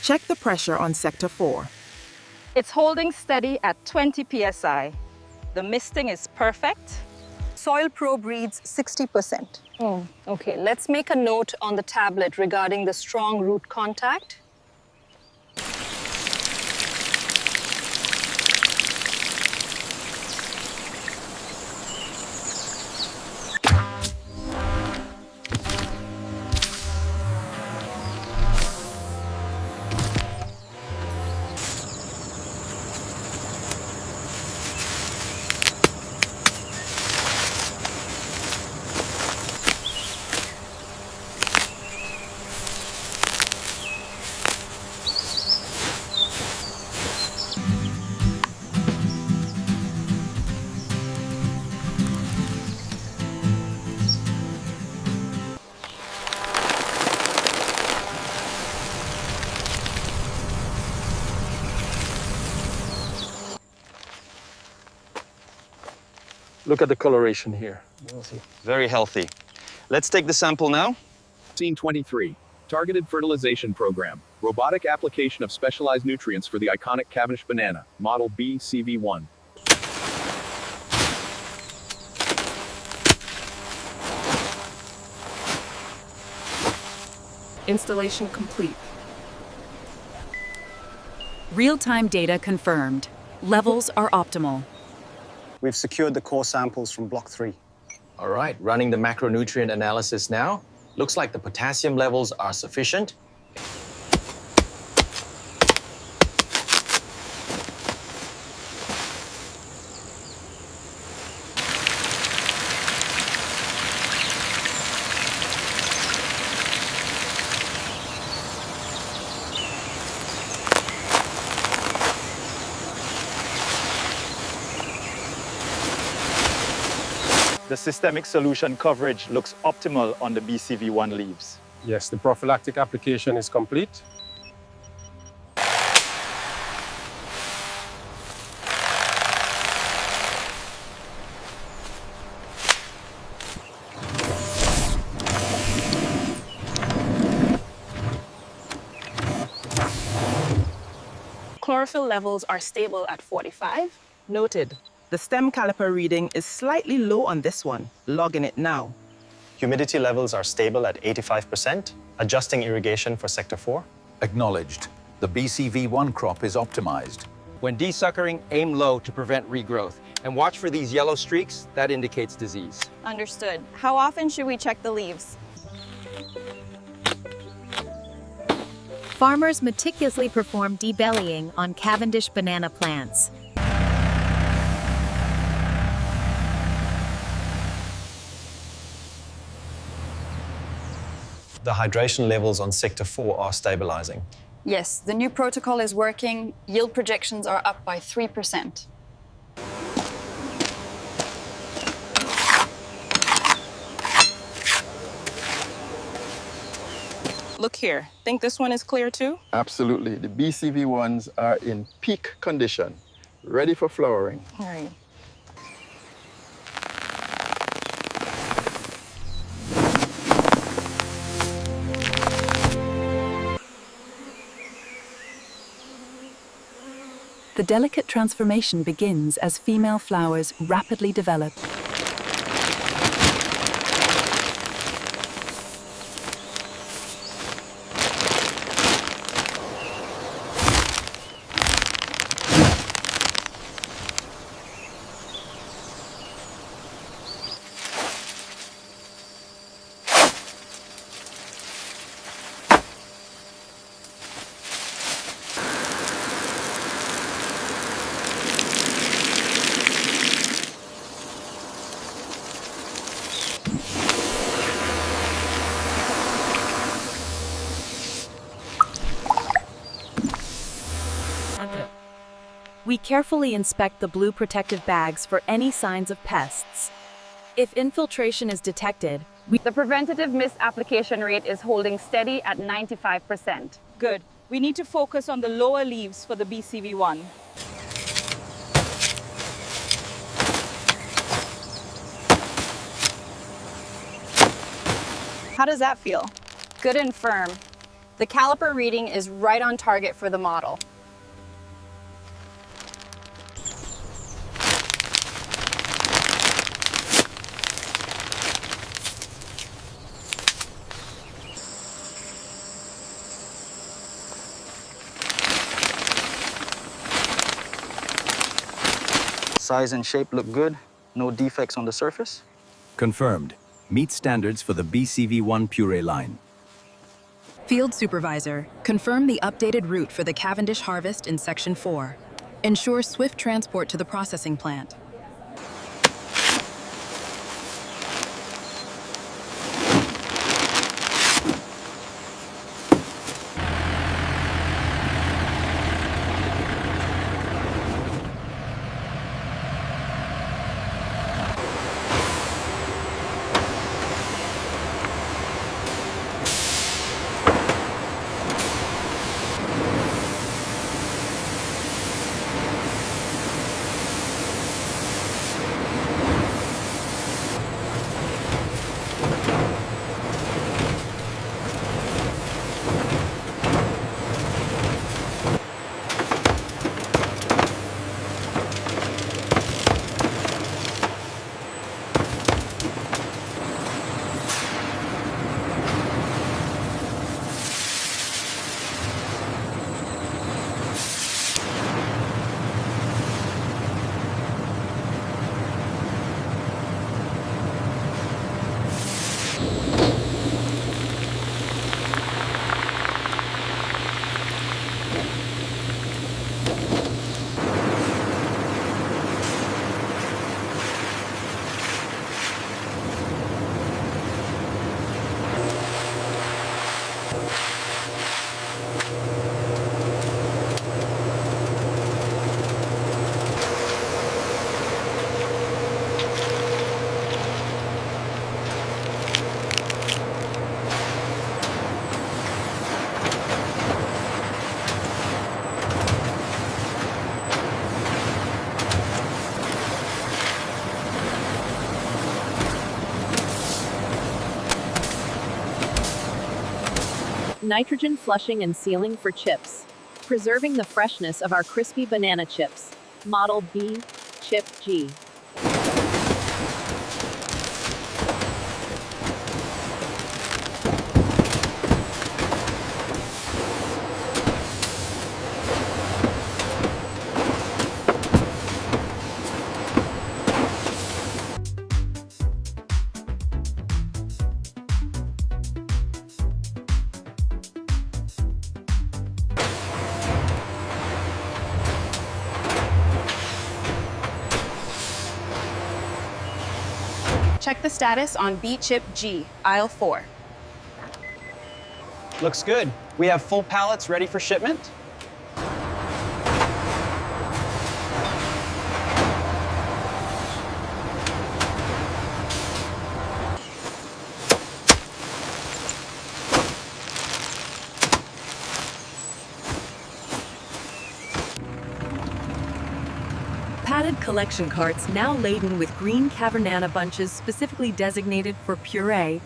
Check the pressure on Sector 4. It's holding steady at 20 psi. The misting is perfect. Soil probe reads 60%. Oh, okay. Let's make a note on the tablet regarding the strong root contact. Look at the coloration here. Very healthy. Let's take the sample now. Scene 23. Targeted Fertilization Program. Robotic application of specialized nutrients for the iconic Cavendish banana, model B-CV-1. Installation complete. Real-time data confirmed. Levels are optimal. We've secured the core samples from Block 3. All right, running the macronutrient analysis now. Looks like the potassium levels are sufficient. The systemic solution coverage looks optimal on the B-CV-1 leaves. Yes, the prophylactic application is complete. Chlorophyll levels are stable at 45. Noted. The stem caliper reading is slightly low on this one. Logging it now. Humidity levels are stable at 85%. Adjusting irrigation for Sector 4. Acknowledged. The B-CV-1 crop is optimized. When desuckering, aim low to prevent regrowth. And watch for these yellow streaks, that indicates disease. Understood. How often should we check the leaves? Farmers meticulously perform debellying on Cavendish banana plants. The hydration levels on Sector 4 are stabilizing. Yes, the new protocol is working. Yield projections are up by 3%. Look here. Think this one is clear too? Absolutely. The B-CV-1s are in peak condition, ready for flowering. All right. The delicate transformation begins as female flowers rapidly develop. We carefully inspect the blue protective bags for any signs of pests. If infiltration is detected, The preventative mist application rate is holding steady at 95%. Good. We need to focus on the lower leaves for the B-CV-1. How does that feel? Good and firm. The caliper reading is right on target for the model. Size and shape look good. No defects on the surface. Confirmed. Meet standards for the B-CV-1 puree line. Field Supervisor, confirm the updated route for the Cavendish harvest in Section 4. Ensure swift transport to the processing plant. Nitrogen flushing and sealing for chips. Preserving the freshness of our crispy banana chips. Model B-PUREE-Y. Check the status on B-PUREE-Y, aisle 4. Looks good. We have full pallets ready for shipment. Padded collection carts now laden with green Cavendish bunches specifically designated for puree.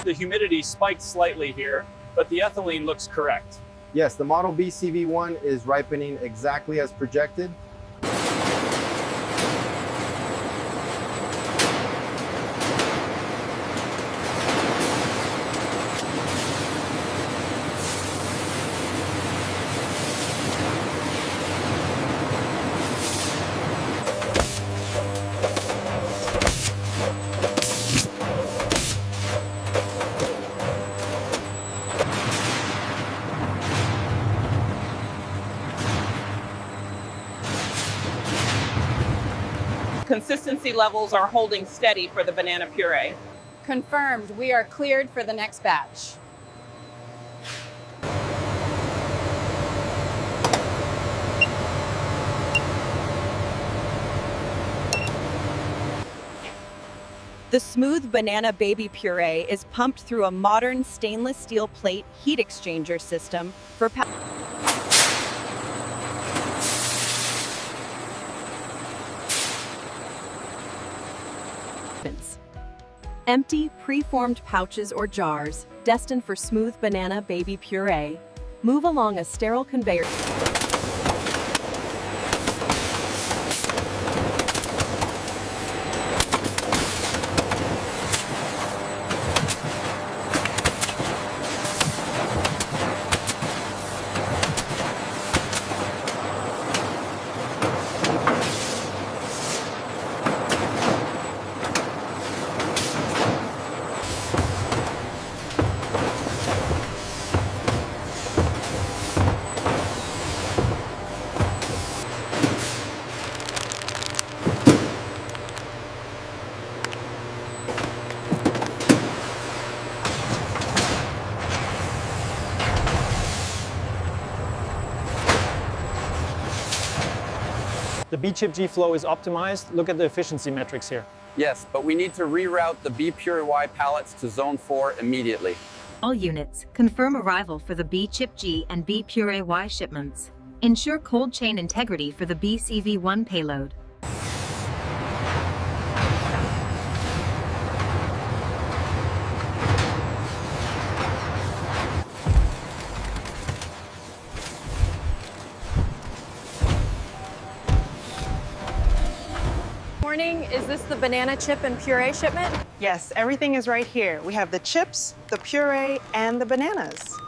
The humidity spiked slightly here, but the ethylene looks correct. Yes, the model B-CV-1 is ripening exactly as projected. Consistency levels are holding steady for the banana puree. Confirmed, we are cleared for the next batch. The The smooth banana baby puree is pumped through a modern stainless steel plate heat exchanger system for empty, pre-formed pouches or jars destined for smooth banana baby puree move along a sterile conveyor. The B-CHIP-G flow is optimized. Look at the efficiency metrics here. Yes, but we need to reroute the B-PUREE-Y pallets to Zone 4 immediately. All units, confirm arrival for the B-CHIP-G and B-PUREE-Y shipments. Ensure cold chain integrity for the B-CV-1 payload. Morning, is this the banana chip and puree shipment? Yes, everything is right here. We have the chips, the puree, and the bananas.